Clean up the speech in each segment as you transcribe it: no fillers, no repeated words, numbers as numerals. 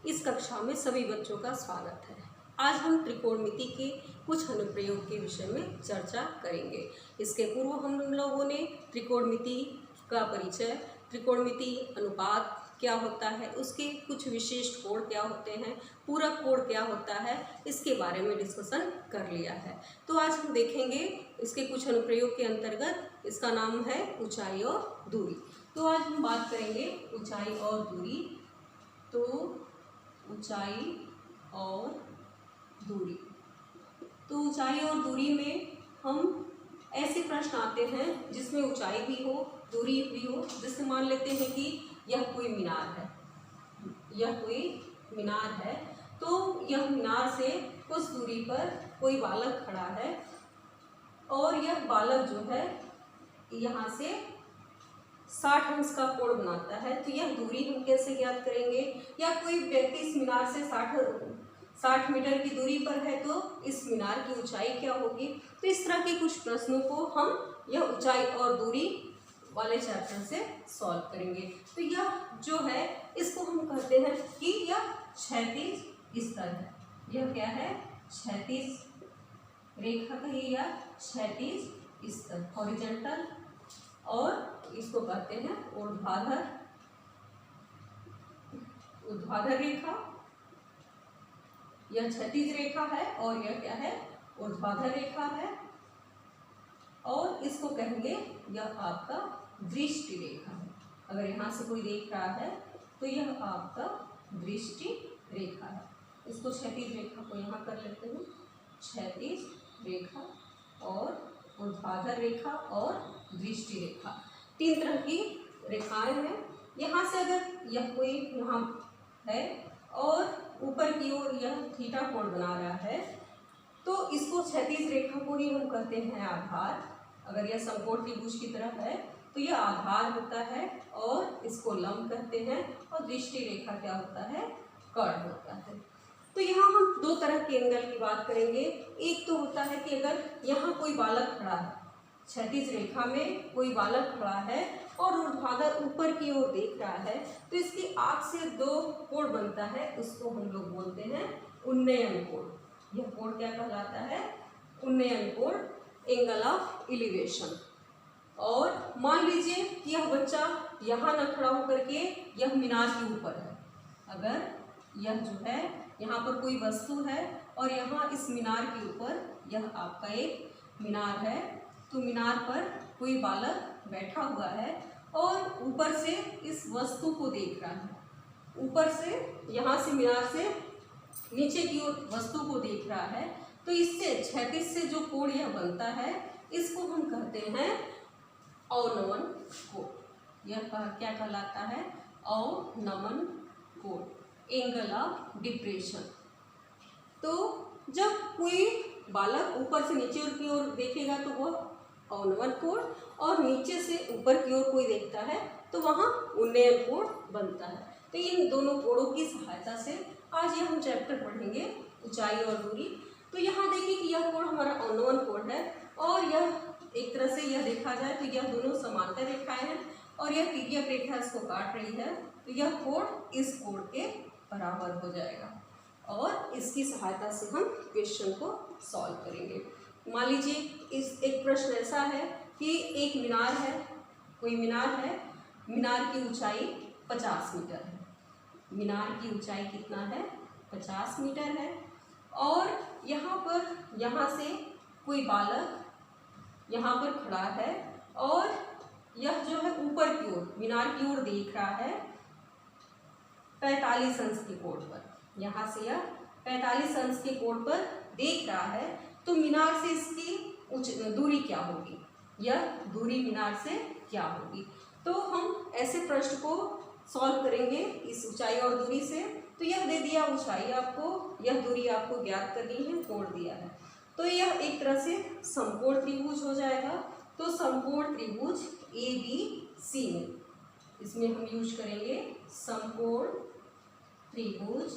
इस कक्षा में सभी बच्चों का स्वागत है। आज हम त्रिकोणमिति के कुछ अनुप्रयोग के विषय में चर्चा करेंगे। इसके पूर्व हम लोगों ने त्रिकोणमिति का परिचय, त्रिकोणमिति अनुपात क्या होता है, उसके कुछ विशिष्ट कोण क्या होते हैं, पूरक कोण क्या होता है, इसके बारे में डिस्कशन कर लिया है। तो आज हम देखेंगे इसके कुछ अनुप्रयोग के अंतर्गत, इसका नाम है ऊंचाई और दूरी। तो आज हम बात करेंगे ऊंचाई और दूरी। तो ऊंचाई और दूरी, तो ऊंचाई और दूरी में हम ऐसे प्रश्न आते हैं जिसमें ऊंचाई भी हो, दूरी भी हो। जैसे मान लेते हैं कि यह कोई मीनार है, यह कोई मीनार है, तो यह मीनार से कुछ दूरी पर कोई बालक खड़ा है और यह बालक जो है यहाँ से 60 अंश का कोण बनाता है। तो यह दूरी हम कैसे ज्ञात करेंगे? या कोई व्यक्ति इस मीनार से 60 मीटर की दूरी पर है तो इस मीनार की ऊंचाई क्या होगी? तो इस तरह के कुछ प्रश्नों को हम यह ऊंचाई और दूरी वाले चैप्टर से सॉल्व करेंगे। तो यह जो है इसको हम कहते हैं कि यह क्षैतिज स्तर है। यह क्या है? क्षैतिज रेखा कहिए या क्षैतिज स्तर, हॉरिजॉन्टल, और इसको कहते हैं ऊर्ध्वाधर रेखा। यह क्षैतिज रेखा है और यह क्या है? ऊर्ध्वाधर रेखा है। और इसको कहेंगे यह आपका दृष्टि रेखा है। अगर यहाँ से कोई देख रहा है तो यह आपका दृष्टि रेखा है। इसको क्षैतिज रेखा को यहाँ कर लेते हैं, क्षैतिज रेखा और ऊर्ध्वाधर रेखा और दृष्टि रेखा, 3 तरह की रेखाएं हैं। यहाँ से अगर यह कोई यहाँ है और ऊपर की ओर यह थीटा कोण बना रहा है तो इसको क्षैतिज रेखा को ही हम कहते हैं आधार। अगर यह समकोण त्रिभुज की तरफ है तो यह आधार होता है और इसको लंब कहते हैं। और दृष्टि रेखा क्या होता है? कर्ण होता है। तो यहाँ हम 2 तरह के एंगल की बात करेंगे। एक तो होता है कि अगर यहाँ कोई बालक खड़ा है, क्षैतिज रेखा में कोई बालक खड़ा है और ऊर्ध्वाधर ऊपर की ओर देख रहा है, तो इसकी आंख से 2 कोण बनता है, उसको हम लोग बोलते हैं उन्नयन कोण। यह कोण क्या कहलाता है? उन्नयन कोण, एंगल ऑफ एलिवेशन। और मान लीजिए कि यह बच्चा यहाँ न खड़ा होकर के यह मीनार के ऊपर है। अगर यह जो है यहाँ पर कोई वस्तु है और यहाँ इस मीनार के ऊपर यह आपका एक मीनार है, तो मीनार पर कोई बालक बैठा हुआ है और ऊपर से इस वस्तु को देख रहा है। ऊपर से यहाँ से मीनार से नीचे की ओर वस्तु को देख रहा है, तो इससे क्षैतिज से जो कोण यह बनता है इसको हम कहते हैं अवनमन कोण। यह क्या कहलाता है? अवनमन कोण, एंगल ऑफ डिप्रेशन। तो जब कोई बालक ऊपर से नीचे की ओर देखेगा तो वह अवनमन कोण, और नीचे से ऊपर की ओर कोई देखता है तो वहाँ उन्नयन कोण बनता है। तो इन दोनों कोणों की सहायता से आज यह हम चैप्टर पढ़ेंगे ऊंचाई और दूरी। तो यहाँ देखिए कि यह कोण हमारा अवनमन कोण है और यह एक तरह से यह देखा जाए तो यह दोनों समांतर रेखाएं हैं और यह तिर्यक रेखा इसको काट रही है, तो यह कोण इस कोण के बराबर हो जाएगा और इसकी सहायता से हम क्वेश्चन को सॉल्व करेंगे। मान लीजिए इस एक प्रश्न ऐसा है कि एक मीनार है, कोई मीनार है, मीनार की ऊंचाई 50 मीटर है। मीनार की ऊंचाई कितना है? 50 मीटर है। और यहाँ से कोई बालक यहाँ पर खड़ा है और यह जो है ऊपर की ओर मीनार की ओर देख रहा है 45 अंश के कोण पर। यहाँ से यह 45 अंश के कोण पर देख रहा है, तो मीनार से इसकी दूरी क्या होगी? यह दूरी मीनार से क्या होगी? तो हम ऐसे प्रश्न को सॉल्व करेंगे इस ऊंचाई और दूरी से। तो यह दे दिया ऊंचाई आपको, यह दूरी आपको ज्ञात करनी है, कोण दिया है। तो यह एक तरह से समकोण त्रिभुज हो जाएगा। तो समकोण त्रिभुज ABC में, इसमें हम यूज करेंगे समकोण त्रिभुज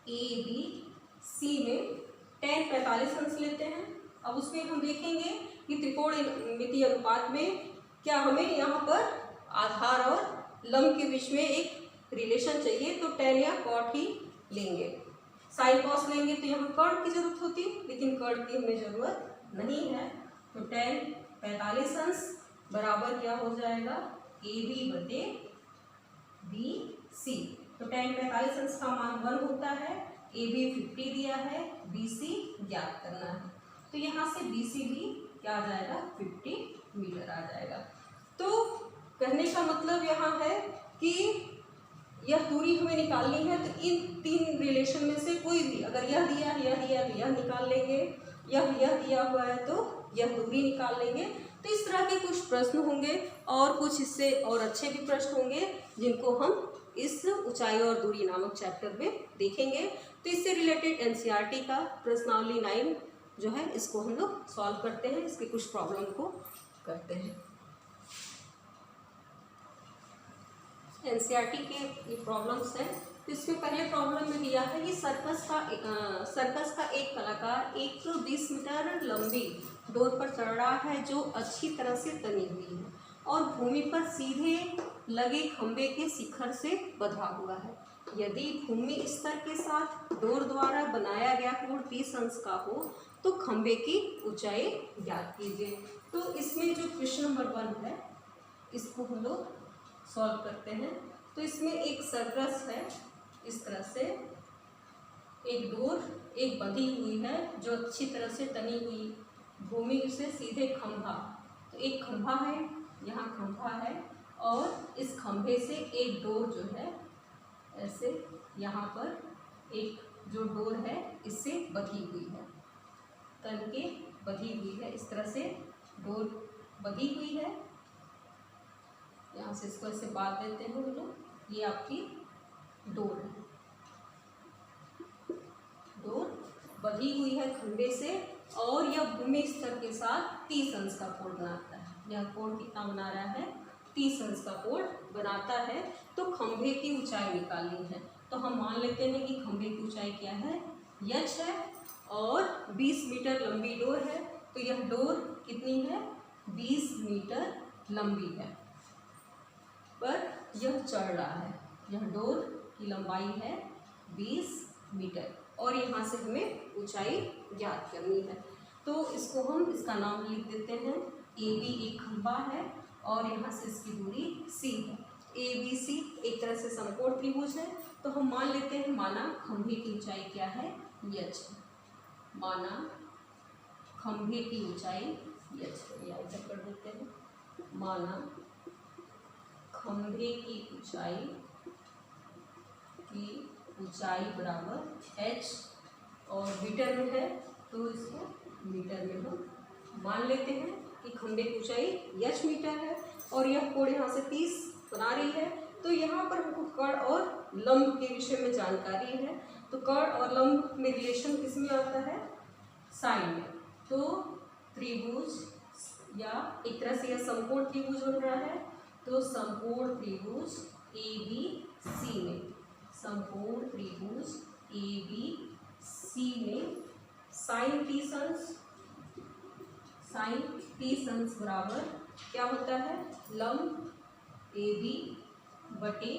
ABC में tan 45 अंश लेते हैं। अब उसमें हम देखेंगे कि त्रिकोणमिति अनुपात में क्या हमें यहाँ पर आधार और लंब के बीच में एक रिलेशन चाहिए तो tan या cot ही लेंगे। साइन कॉस लेंगे तो यहाँ कर्ण की जरूरत होती, लेकिन कर्ण की हमें जरूरत नहीं है। तो tan 45 अंश बराबर क्या हो जाएगा, AB बटे BC। तो tan 45 अंश का मान 1 होता है, AB 50 दिया है, BC ज्ञात करना है। तो यहाँ से BC भी क्या आ जाएगा, 50 मीटर आ जाएगा। तो कहने का मतलब यहाँ है कि यह दूरी हमें निकालनी है, तो इन तीन रिलेशन में से कोई भी, अगर यह दिया तो यह निकाल लेंगे, यह दिया हुआ है तो यह दूरी निकाल लेंगे। तो इस तरह के कुछ प्रश्न होंगे और कुछ इससे और अच्छे भी प्रश्न होंगे जिनको हम इस ऊंचाई और दूरी नामक चैप्टर में देखेंगे। तो इससे रिलेटेड एनसीईआरटी का प्रश्नावली 9 जो है इसको हम लोग सॉल्व करते हैं, इसके कुछ प्रॉब्लम को करते हैं। एनसीईआरटी के ये प्रॉब्लम्स हैं। तो इसमें पहले प्रॉब्लम में दिया है कि सर्कस का एक कलाकार 120 मीटर लंबी डोर पर चढ़ रहा है जो अच्छी तरह से तनी हुई है और भूमि पर सीधे लगे खंबे के शिखर से बंधा हुआ है। यदि भूमि स्तर के साथ डोर द्वारा बनाया गया कोण 30 अंश का हो तो खंबे की ऊंचाई ज्ञात कीजिए। तो इसमें जो क्वेश्चन नंबर 1 है इसको हम लोग सॉल्व करते हैं। तो इसमें एक सर्कस है, इस तरह से एक डोर एक बंधी हुई है जो अच्छी तरह से तनी हुई, भूमि से सीधे खंभा, तो एक खंभा है, यहाँ खंभा है और इस खंभे से एक डोर जो है ऐसे यहाँ पर एक जो डोर है इससे बंधी हुई है, तन के बंधी हुई है, इस तरह से डोर बंधी हुई है। यहाँ से इसको ऐसे बांध देते हैं हम लोग, ये आपकी डोर है, डोर बंधी हुई है खंभे से और यह भूमि स्तर के साथ 30 अंश का कोण बनाता है। यह कोण कितना बना रहा है, 30 अंश का कोण बनाता है। तो खंभे की ऊंचाई निकालनी है, तो हम मान लेते हैं कि खंभे की ऊंचाई क्या है, h है और 20 मीटर लंबी डोर है। तो यह डोर कितनी है, 20 मीटर लंबी है, पर यह चढ़ रहा है, यह डोर की लंबाई है 20 मीटर और यहाँ से हमें ऊंचाई ज्ञात करनी है। तो इसको हम इसका नाम लिख देते हैं, AB एक खंभा है और यहाँ से इसकी दूरी C है। ABC एक तरह से समकोण त्रिभुज है, तो हम मान लेते हैं, माना खंभे की ऊंचाई क्या है, h, माना खंभे की ऊंचाई h, या इधर कर देते हैं, माना खंभे की ऊंचाई बराबर h और मीटर में है तो इसको मीटर में हम मान लेते हैं कि खंभे की ऊंचाई h मीटर है और यह कोण यहाँ से 30 बना रही है। तो यहाँ पर हमको कर्ण और लंब के विषय में जानकारी है, तो कर्ण और लंब में रिलेशन किस में आता है, साइन में। तो त्रिभुज या एक तरह से यह समकोण त्रिभुज बन रहा है, तो समकोण त्रिभुज ABC में, समकोण त्रिभुज ABC में साइन 30 अंश बराबर क्या होता है, लंब AB बटे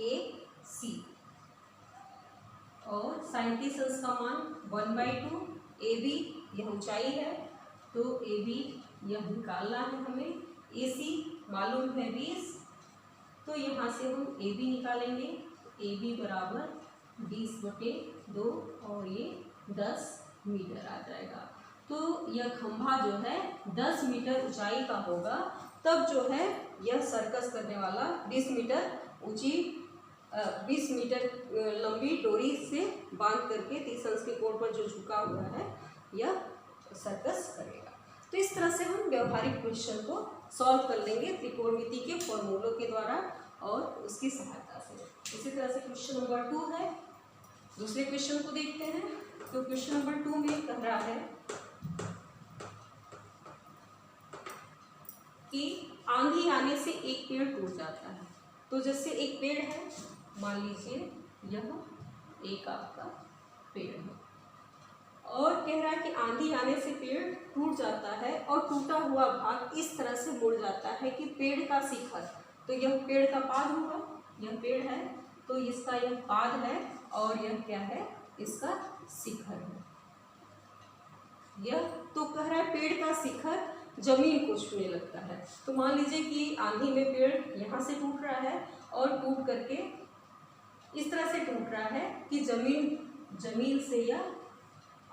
AC और साइन 30 अंश का मान 1/2, AB यह ऊंचाई है तो AB यह निकालना है हमें, AC मालूम है 20, तो यहाँ से हम AB निकालेंगे, AB बराबर 20/2 और ये 10 मीटर आ जाएगा। तो यह खंभा जो है 10 मीटर ऊंचाई का होगा, तब जो है यह सर्कस करने वाला 20 मीटर ऊंची 20 मीटर लंबी डोरी से बांध करके 30 अंश के कोण पर जो झुका हुआ है यह सर्कस करेगा। तो इस तरह से हम व्यवहारिक क्वेश्चन को सॉल्व कर लेंगे त्रिकोणमिति के फॉर्मूलों के द्वारा और उसकी सहायता से। इसी तरह से क्वेश्चन नंबर 2 है, दूसरे क्वेश्चन को देखते हैं। तो क्वेश्चन नंबर 2 में कह रहा है कि आंधी आने से एक पेड़ टूट जाता है। तो जैसे एक पेड़ है, मान लीजिए यह एक आपका पेड़ है और कह रहा है कि आंधी आने से पेड़ टूट जाता है और टूटा हुआ भाग इस तरह से मुड़ जाता है कि पेड़ का शिखर, तो यह पेड़ का पाद होगा, यह पेड़ है तो इसका यह पाद है और यह क्या है, इसका शिखर है। यह तो कह रहा है पेड़ का शिखर जमीन को छूने लगता है। तो मान लीजिए कि आंधी में पेड़ यहाँ से टूट रहा है और टूट करके इस तरह से टूट रहा है कि जमीन से यह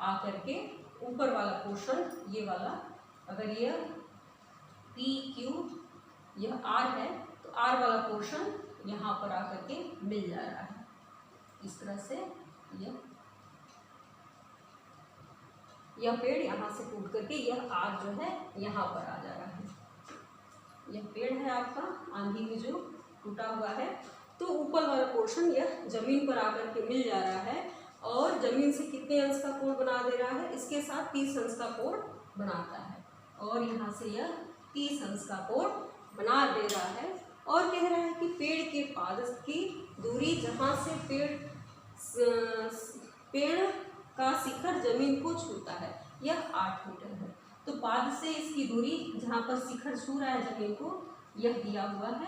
आकर के ऊपर वाला पोर्शन, ये वाला, अगर यह पी क्यू यह आर है तो आर वाला पोर्शन यहाँ पर आकर के मिल जा रहा है। इस तरह से यह पेड़ यहाँ से टूट करके यह आर जो है यहाँ पर आ जा रहा है। यह पेड़ है आपका आंधी में जो टूटा हुआ है, तो ऊपर वाला पोर्शन यह जमीन पर आकर के मिल जा रहा है और जमीन से कितने अंश का कोण बना दे रहा है, इसके साथ 30 अंश का कोण बनाता है और यहाँ से यह 30 अंश का कोण बना दे रहा है। और कह रहा है कि पेड़ के पाद की दूरी जहाँ से पेड़ का शिखर जमीन को छूता है यह 8 मीटर है। तो पाद से इसकी दूरी जहाँ पर शिखर छू रहा है जमीन को, यह दिया हुआ है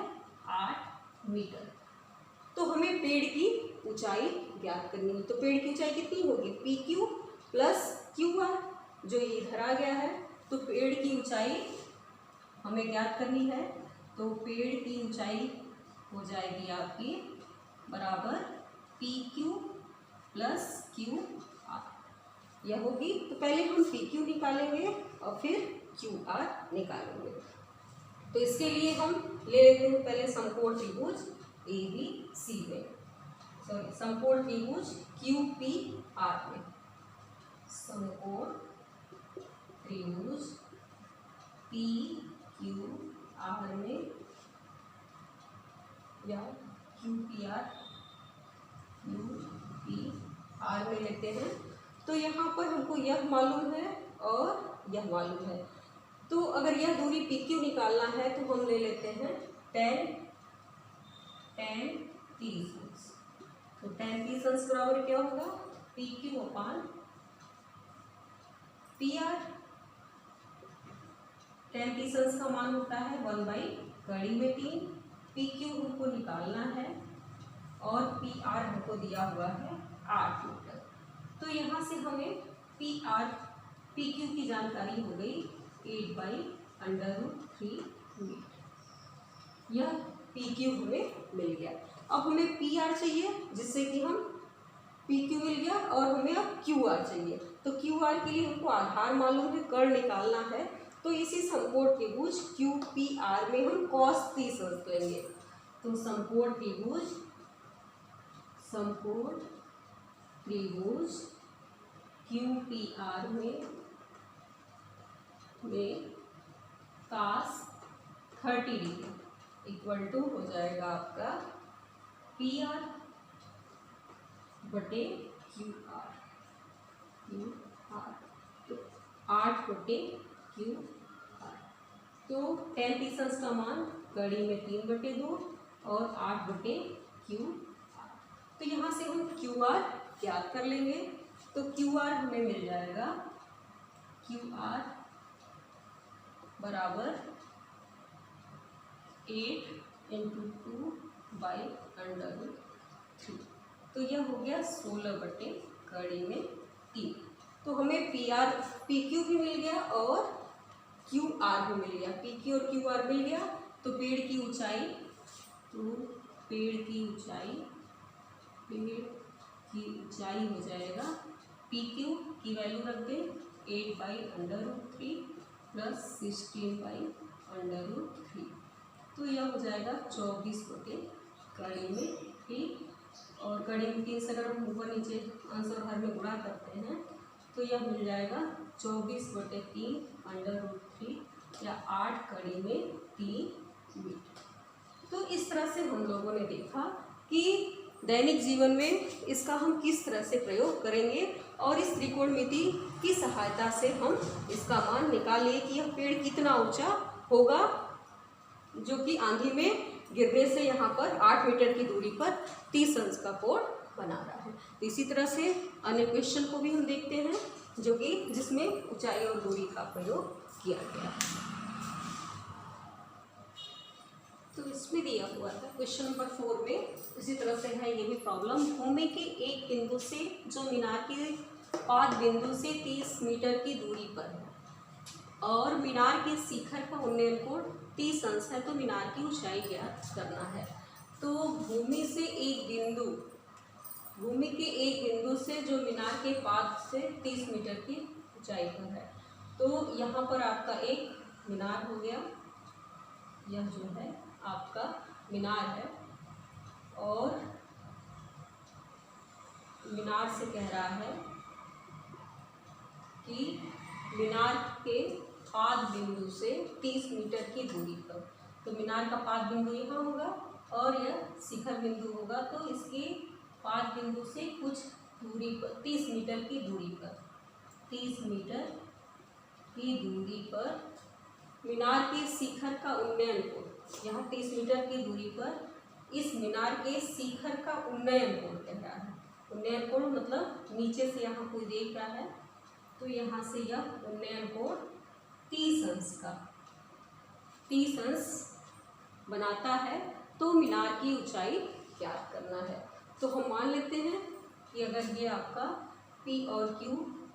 8 मीटर। तो हमें पेड़ की ऊंचाई ज्ञात करनी है। तो पेड़ की ऊंचाई कितनी होगी, P Q plus Q R, जो ये इधर आ गया है। तो पेड़ की ऊंचाई हमें ज्ञात करनी है। तो पेड़ की ऊंचाई हो जाएगी आपकी बराबर P Q plus Q R, यह होगी। तो पहले हम पी क्यू निकालेंगे और फिर क्यू आर निकालेंगे। तो इसके लिए हम ले लेते हैं पहले समकोण त्रिभुज ए बी सी में, सॉरी समकोण त्रिभुज क्यू पी आर में, समकोण त्रिभुज पी क्यू आर में या क्यू पी आर में लेते हैं। तो यहाँ पर हमको यह मालूम है और यह मालूम है। तो अगर यह दूरी पी क्यू निकालना है तो हम ले लेते हैं tan 30 अंश। तो tan 30 अंश बराबर क्या होगा, पी क्यू अपान पी आर। tan 30 अंश का मान होता है 1/3। पी क्यू हमको निकालना है और पी आर हमको दिया हुआ है 8 मीटर। तो यहाँ से हमें पी क्यू की जानकारी हो गई 8/√3 मीटर। यह पी क्यू हमें मिल गया। अब हमें पी आर चाहिए, जिससे कि हम पी क्यू मिल गया और हमें अब क्यू आर चाहिए। तो क्यू आर के लिए हमको आधार मालूम है, कर्ण निकालना है। तो इसी समकोण त्रिभुज क्यू पी आर में हम cos 30 अंश लेंगे। तो समकोण त्रिभुज क्यू पी आर में cos 30 डिग्री इक्वल टू हो जाएगा आपका पी आर बटे क्यू आर। तो 8/क्यू आर। तो tan 30 अंश का मान कड़ी में 3/2 और 8/क्यू आर। तो यहाँ से हम क्यू आर ज्ञात कर लेंगे। तो क्यू आर हमें मिल जाएगा, क्यू आर बराबर 8 × 2/√3। तो यह हो गया 16/3। तो हमें पी क्यू भी मिल गया और क्यू आर भी मिल गया। पी क्यू और क्यू आर मिल गया। तो पेड़ की ऊंचाई हो जाएगा, पी क्यू की वैल्यू रख दें 8/√3 प्लस 16/√3। तो यह हो जाएगा 24/3। और कड़ी में 3 से अगर हम ऊपर नीचे अंश और हर में गुणा करते हैं तो यह मिल जाएगा 24/3 या 8 कड़ी में 3 मीटर। तो इस तरह से हम लोगों ने देखा कि दैनिक जीवन में इसका हम किस तरह से प्रयोग करेंगे और इस त्रिकोणमिति की सहायता से हम इसका मान निकालिए कि यह पेड़ कितना ऊंचा होगा, जो कि आंधी में गिरने से यहाँ पर 8 मीटर की दूरी पर 30 अंश का कोण बना रहा है। तो इसी तरह से अन्य क्वेश्चन को भी हम देखते हैं जो कि जिसमें ऊंचाई और दूरी का प्रयोग किया गया है। तो तो इसमें दिया हुआ था क्वेश्चन नंबर 4 में इसी तरह से है ये भी प्रॉब्लम। भूमि के एक बिंदु से जो मीनार के पाद बिंदु से 30 मीटर की दूरी पर है और मीनार के शिखर का उन्नयन कोण 30 अंश है, तो मीनार की ऊंचाई ज्ञात करना है। तो भूमि के एक बिंदु से जो मीनार के पाद से 30 मीटर की ऊंचाई पर है, तो यहाँ पर आपका एक मीनार हो गया, यह जो है आपका मीनार है और मीनार से कह रहा है कि मीनार के पाद बिंदु से 30 मीटर की दूरी पर, तो मीनार का पाद बिंदु यहाँ होगा और यह शिखर बिंदु होगा, तो इसके पाद बिंदु से कुछ दूरी पर 30 मीटर की दूरी पर 30 मीटर की दूरी पर मीनार के शिखर का उन्नयन कोण, यहाँ 30 मीटर की दूरी पर इस मीनार के शिखर का उन्नयन कोण कह रहा है। उन्नयन कोण मतलब नीचे से यहाँ कोई देख रहा है तो यहाँ से यह उन्नयन कोण 30 अंश का 30 अंश बनाता है, तो मीनार की ऊंचाई ज्ञात करना है। तो हम मान लेते हैं कि अगर ये आपका P और Q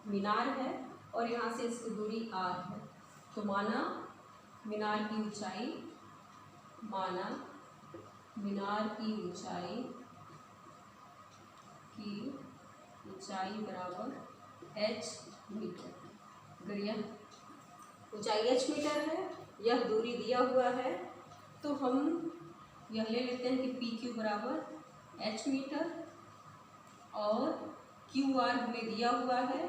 मीनार है और यहाँ से इसकी दूरी R है, तो माना मीनार की ऊंचाई बराबर h मीटर। अगर यह ऊंचाई h मीटर है, यह दूरी दिया हुआ है, तो हम यह ले लेते हैं कि PQ बराबर h मीटर और QR हमें दिया हुआ है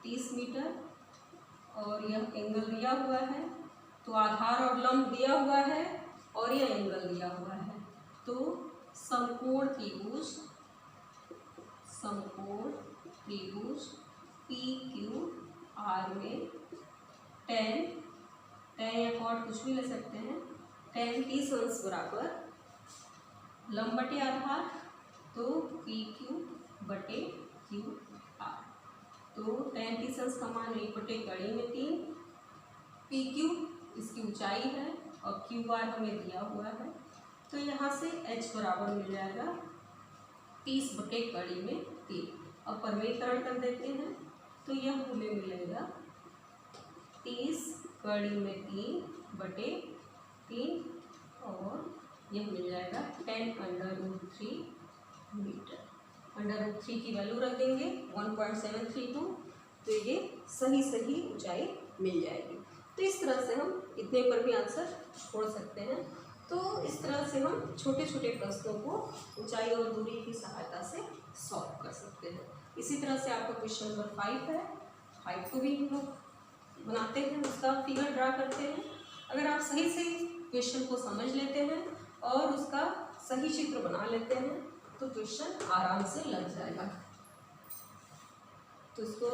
30 मीटर और यह एंगल दिया हुआ है, तो आधार और लंब दिया हुआ है और यह एंगल दिया हुआ है, तो समकोण त्रिभुज PQR में tan या कॉट कुछ भी ले सकते हैं, tan 30 अंश बराबर लंब बटे आधार, तो PQ बटे QR, तो tan 30 अंश का मान 1 बटे कड़ी में 3, PQ इसकी ऊंचाई है और QR हमें दिया हुआ है, तो यहाँ से h बराबर मिल जाएगा 30 बटे कड़ी में 3। अब परमेयीकरण कर देते हैं, तो यह हमें मिलेगा 30 कड़ी में 3 बटे 3 और यह मिल जाएगा 10√3 मीटर। √3 की वैल्यू रख देंगे 1.732, तो ये सही ऊंचाई मिल जाएगी। तो इस तरह से हम इतने पर भी आंसर छोड़ सकते हैं। तो इस तरह से हम छोटे छोटे प्रश्नों को ऊंचाई और दूरी की सहायता से सॉल्व कर सकते हैं। इसी तरह से आपका क्वेश्चन नंबर 5 है, 5 को भी हम लोग बनाते हैं, उसका फिगर ड्रा करते हैं। अगर आप सही से क्वेश्चन को समझ लेते हैं और उसका सही चित्र बना लेते हैं तो क्वेश्चन आराम से लग जाएगा। तो इसको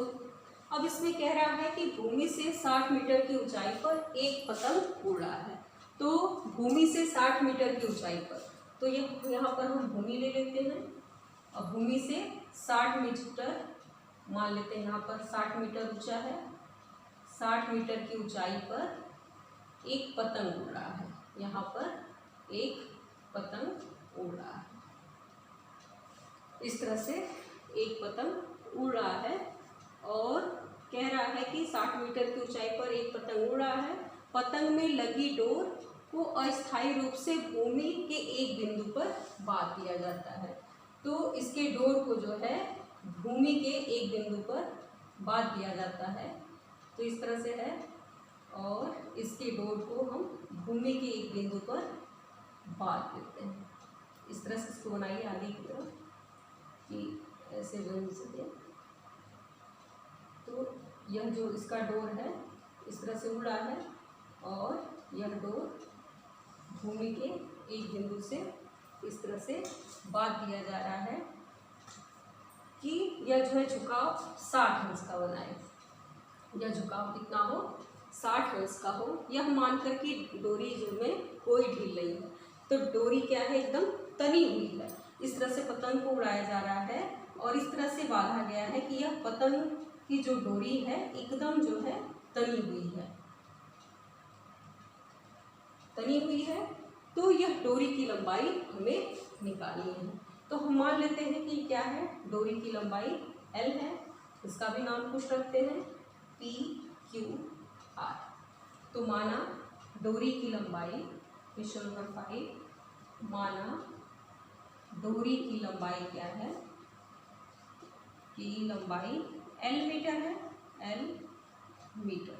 अब इसमें कह रहा है कि भूमि से 60 मीटर की ऊंचाई पर एक पतंग उड़ रहा है, तो भूमि से 60 मीटर की ऊंचाई पर, तो ये यहाँ पर हम भूमि ले लेते हैं और भूमि से 60 मीटर मान लेते हैं, यहाँ पर 60 मीटर ऊंचा है, 60 मीटर की ऊंचाई पर एक पतंग उड़ रहा है, यहाँ पर एक पतंग उड़ रहा है। इस तरह से एक पतंग उड़ रहा है और कह रहा है कि 60 मीटर की ऊंचाई पर एक पतंग उड़ रहा है। पतंग में लगी डोर को अस्थायी रूप से भूमि के एक बिंदु पर बांध दिया जाता है, तो इसके डोर को जो है भूमि के एक बिंदु पर बांध दिया जाता है, तो इस तरह से है और इसके डोर को हम भूमि के एक बिंदु पर बांध देते हैं। इस तरह से इसको बनाइए आगे की तरफ कि ऐसे बन सके। तो यह जो इसका डोर है इस तरह से उड़ा है और यह डोर भूमि के एक बिंदु से इस तरह से बांध दिया जा रहा है कि यह जो है झुकाव 60 अंश का बनाए, यह झुकाव कितना हो 60 अंश का हो, यह मानकर कि डोरी जो में कोई ढील नहीं है, तो डोरी क्या है एकदम तनी हुई है। इस तरह से पतंग को उड़ाया जा रहा है और इस तरह से बांधा गया है कि यह पतंग की जो डोरी है एकदम जो है तनी हुई है, तनी हुई है तो यह डोरी की लंबाई हमें निकालनी है। तो हम मान लेते हैं कि क्या है, डोरी की लंबाई L है, इसका भी नाम कुछ रखते हैं PQR। तो माना डोरी की लंबाई, क्वेश्चन नंबर 5, माना डोरी की लंबाई क्या है, की लंबाई L मीटर है, L मीटर,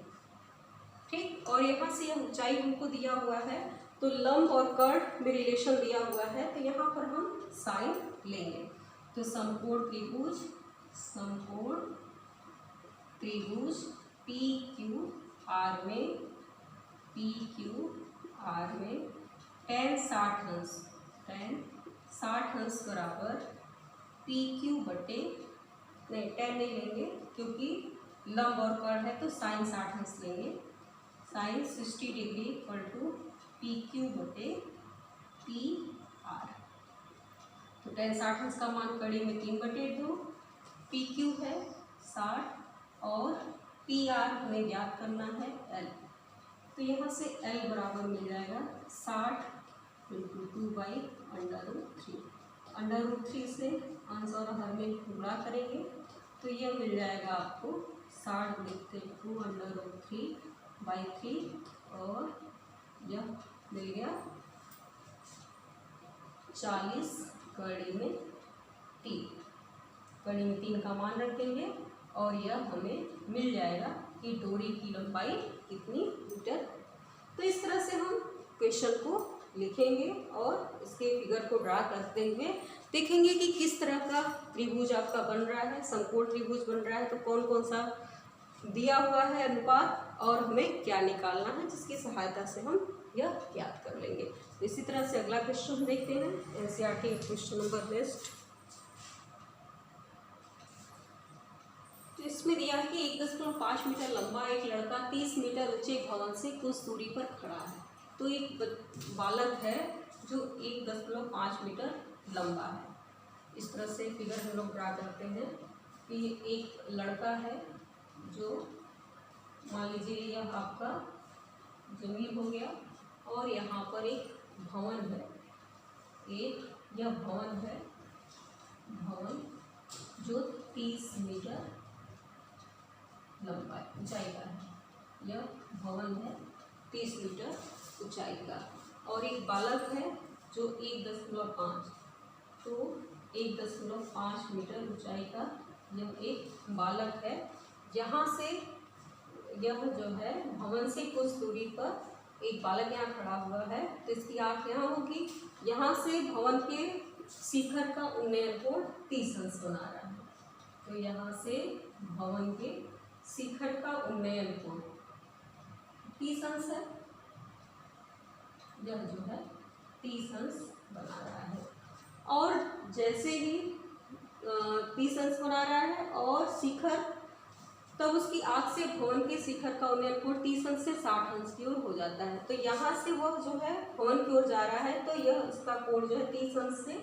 ठीक। और यहाँ से यह ऊंचाई हमको दिया हुआ है, तो लंब और कर्व में रिलेशन दिया हुआ है, तो यहाँ पर हम साइन लेंगे। तो समकोण त्रिभुज PQR में tan 60 अंश बराबर PQ बटे, नहीं tan नहीं लेंगे क्योंकि लंब और कर्व है, तो साइन 60 अंश लेंगे, sine 60 degree equal to PQ बटे PR। तो tan 60 अंश का मान कड़ी में 3/2, PQ है 60 और PR हमें ज्ञात करना है L। तो यहाँ से L बराबर मिल जाएगा 60 × 2/√3। √3 से अंश और हर में गुणा करेंगे, तो यह मिल जाएगा आपको 60 लिखते 2√3/3 और यह मिल गया 40 कड़ी में 3 का मान रखेंगे और यह हमें मिल जाएगा कि डोरी की लंबाई कितनी मीटर। तो इस तरह से हम क्वेश्चन को लिखेंगे और इसके फिगर को ड्रा करते हुए देखेंगे कि किस तरह का त्रिभुज आपका बन रहा है, समकोण त्रिभुज बन रहा है, तो कौन कौन सा दिया हुआ है अनुपात और हमें क्या निकालना है, जिसकी सहायता से हम यह ज्ञात कर लेंगे। तो इसी तरह से अगला क्वेश्चन देखते हैं, एनसीईआरटी क्वेश्चन नंबर नेक्स्ट। तो इसमें दिया है कि 1.5 मीटर लंबा एक लड़का 30 मीटर ऊंचे भवन से कुछ दूरी पर खड़ा है। तो एक बालक है जो 1.5 मीटर लंबा है। इस तरह से फिगर हम लोग ड्रा करते हैं कि एक लड़का है जो, मान लीजिए यह आपका जमीन हो गया और यहाँ पर एक भवन है, यह भवन है, भवन जो 30 मीटर लंबा ऊंचाई का है, यह भवन है 30 मीटर ऊंचाई का, और एक बालक है जो 1.5, तो 1.5 मीटर ऊंचाई का यह एक बालक है। यहाँ से यह जो है भवन से कुछ दूरी पर एक बालक यहाँ खड़ा हुआ है, तो इसकी आँख यहाँ होगी। यहाँ से भवन के शिखर का उन्नयन कोण 30 अंश बना रहा है, तो यहाँ से भवन के शिखर का उन्नयन कोण 30 अंश है, यह जो है 30 अंश बना रहा है। और जैसे ही 30 अंश बना रहा है और शिखर, तब उसकी आँख से भवन के शिखर का उन्नयन कोण 30 अंश से 60 अंश की ओर हो जाता है। तो यहाँ से वह जो है भवन की ओर जा रहा है, तो यह उसका कोण जो है 30 अंश से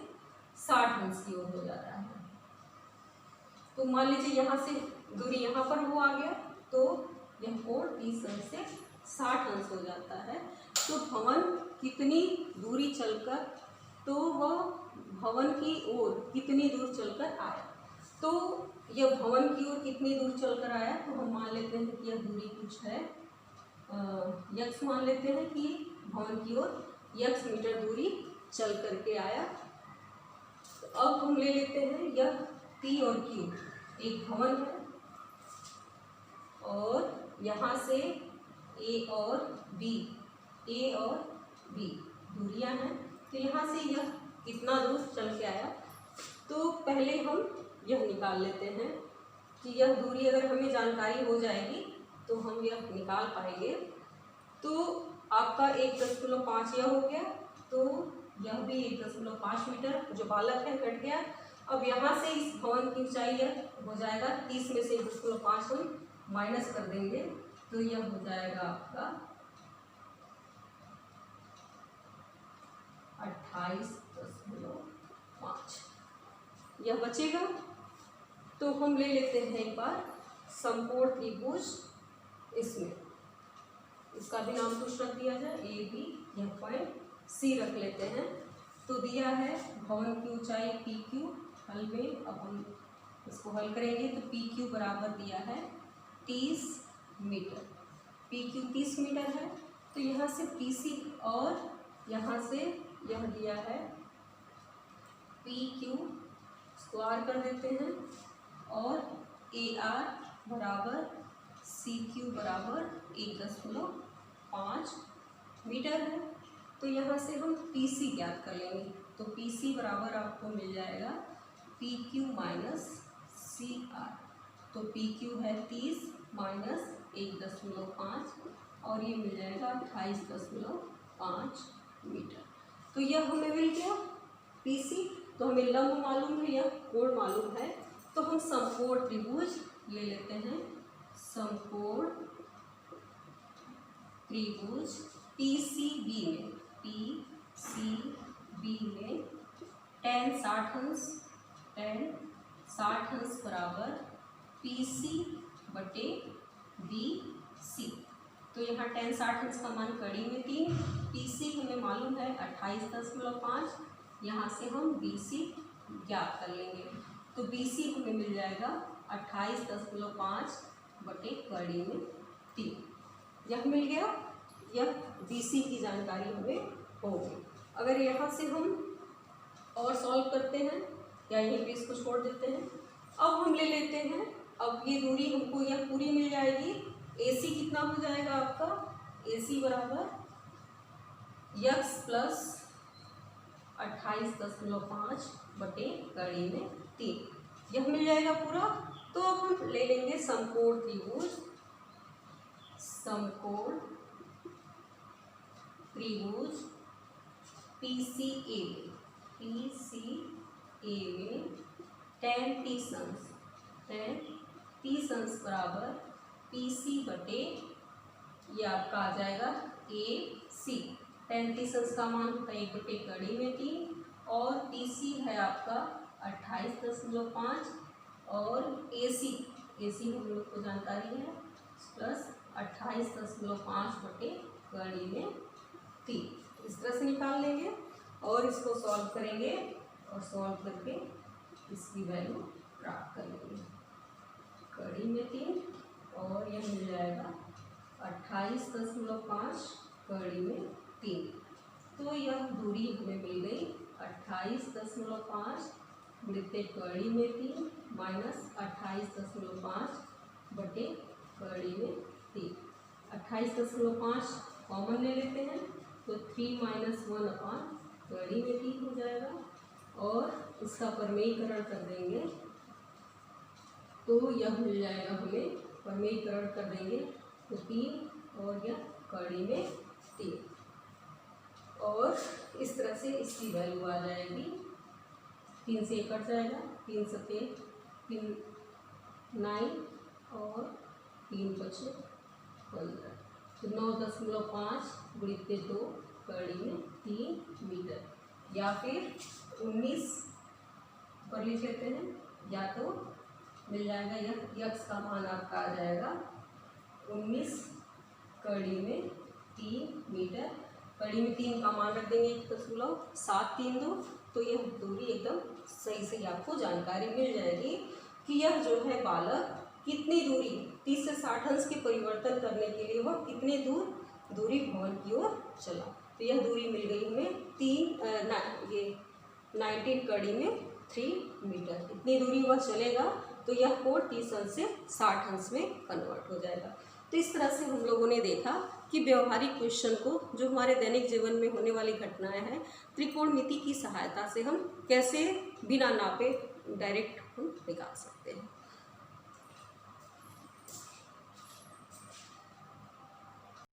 60 अंश की ओर हो जा रहा है। तो मान लीजिए यहाँ से दूरी यहाँ पर वो आ गया, तो यह कोण 30 अंश से 60 अंश हो जाता है। तो भवन कितनी दूरी चलकर, तो वह भवन की ओर कितनी दूर चलकर आया, तो यह भवन की ओर कितनी दूर चलकर आया, तो हम मान लेते हैं कि यह दूरी कुछ है, यक्स मान लेते हैं कि भवन की ओर यक्स मीटर दूरी चल करके आया। तो अब हम ले लेते हैं यह पी और क्यू, एक भवन है और यहाँ से ए और बी दूरियां हैं, तो यहाँ से यह कितना दूर चल के आया। तो पहले हम यह निकाल लेते हैं कि यह दूरी अगर हमें जानकारी हो जाएगी तो हम यह निकाल पाएंगे। तो आपका 1.5 यह हो गया, तो यह भी 1.5 मीटर जो बालक है कट गया। अब यहाँ से इस भवन की ऊंचाई यह हो जाएगा 30 में से 1.5 हम माइनस कर देंगे, तो यह हो जाएगा आपका 28.5 यह बचेगा। तो हम ले लेते हैं एक बार समकोण त्रिभुज, इसमें इसका भी नाम कुछ रख दिया जाए, ए बी, यह पॉइंट सी रख लेते हैं। तो दिया है भवन की ऊंचाई PQ, हल में अब हम इसको हल करेंगे तो PQ बराबर दिया है 30 मीटर। PQ 30 मीटर है, तो यहाँ से PC और यहाँ से यह दिया है PQ स्क्वायर कर देते हैं और AR बराबर CQ बराबर 1.5 मीटर है। तो यहाँ से हम PC ज्ञात कर लेंगे। तो PC बराबर आपको मिल जाएगा PQ माइनस CR। तो PQ है 30 माइनस 1.5 और ये मिल जाएगा 28.5 मीटर। तो यह हमें मिल गया PC। तो हमें लंब मालूम है या कोण मालूम है, तो हम समकोण त्रिभुज ले लेते हैं। समकोण त्रिभुज PCB में tan 60 अंश बराबर PC बटे BC। तो यहाँ tan 60 अंश का मान कड़ी में 3, PC हमें मालूम है 28.5, यहाँ से हम BC ज्ञात कर लेंगे। तो BC हमें मिल जाएगा 28.5 बटे कड़ी में 3। यह मिल गया, यह BC की जानकारी हमें होगी। अगर यहाँ से हम और सॉल्व करते हैं या यहीं पे इसको छोड़ देते हैं, अब हम ले लेते हैं, अब ये दूरी हमको यह पूरी मिल जाएगी। AC कितना हो जाएगा आपका, AC बराबर x प्लस 28.5 बटे कड़ी में 3, यह मिल जाएगा पूरा। तो अब हम ले लेंगे समकोण त्रिभुज, समकोण त्रिभुज PCA में tan 30 अंश बराबर PC बटे ये आपका आ जाएगा AC। tan 30 अंश का मान होता है 1 बटे कड़ी में 3 और PC है आपका 28.5 और AC हम लोग को जानकारी है प्लस 28.5 बटे कड़ी में 3। इस तरह से निकाल लेंगे और इसको सॉल्व करेंगे और सॉल्व करके इसकी वैल्यू प्राप्त कर लेंगे। कड़ी में 3 और यह मिल जाएगा 28.5 कड़ी में 3। तो यह दूरी हमें मिल गई 28.5 बटे कड़ी में 3 माइनस 28.5 बटे कड़ी में 3। 28.5 कॉमन ले लेते हैं तो 3 - 1 अपान कड़ी में 3 हो जाएगा और इसका परमेयीकरण कर देंगे तो यह मिल जाएगा हमें, परमेयीकरण कर देंगे तो 3 और यह कड़ी में 3 और इस तरह से इसकी वैल्यू आ जाएगी। 3 से कट जाएगा, 3 सते 3 9 और 3 बचे 15, तो 9.5 गुणित 2 कड़ी में 3 मीटर, या फिर 19 पर लिख लेते हैं, या तो मिल जाएगा यह x का मान आपका आ जाएगा 19 कड़ी में 3 मीटर। कड़ी में 3 का मान रख देंगे 1.732, तो यह दूरी एकदम सही से आपको जानकारी मिल जाएगी कि यह जो है बालक कितनी दूरी 30 से 60 अंश के परिवर्तन करने के लिए वह कितने दूरी भवन की ओर चला। तो यह दूरी मिल गई हमें 19 कड़ी में 3 मीटर। इतनी दूरी वह चलेगा तो यह कोण 30 अंश से 60 अंश में कन्वर्ट हो जाएगा। तो इस तरह से हम लोगों ने देखा कि व्यवहारिक क्वेश्चन को, जो हमारे दैनिक जीवन में होने वाली घटनाएं हैं, त्रिकोणमिति की सहायता से हम कैसे बिना नापे डायरेक्ट हम निकाल सकते हैं।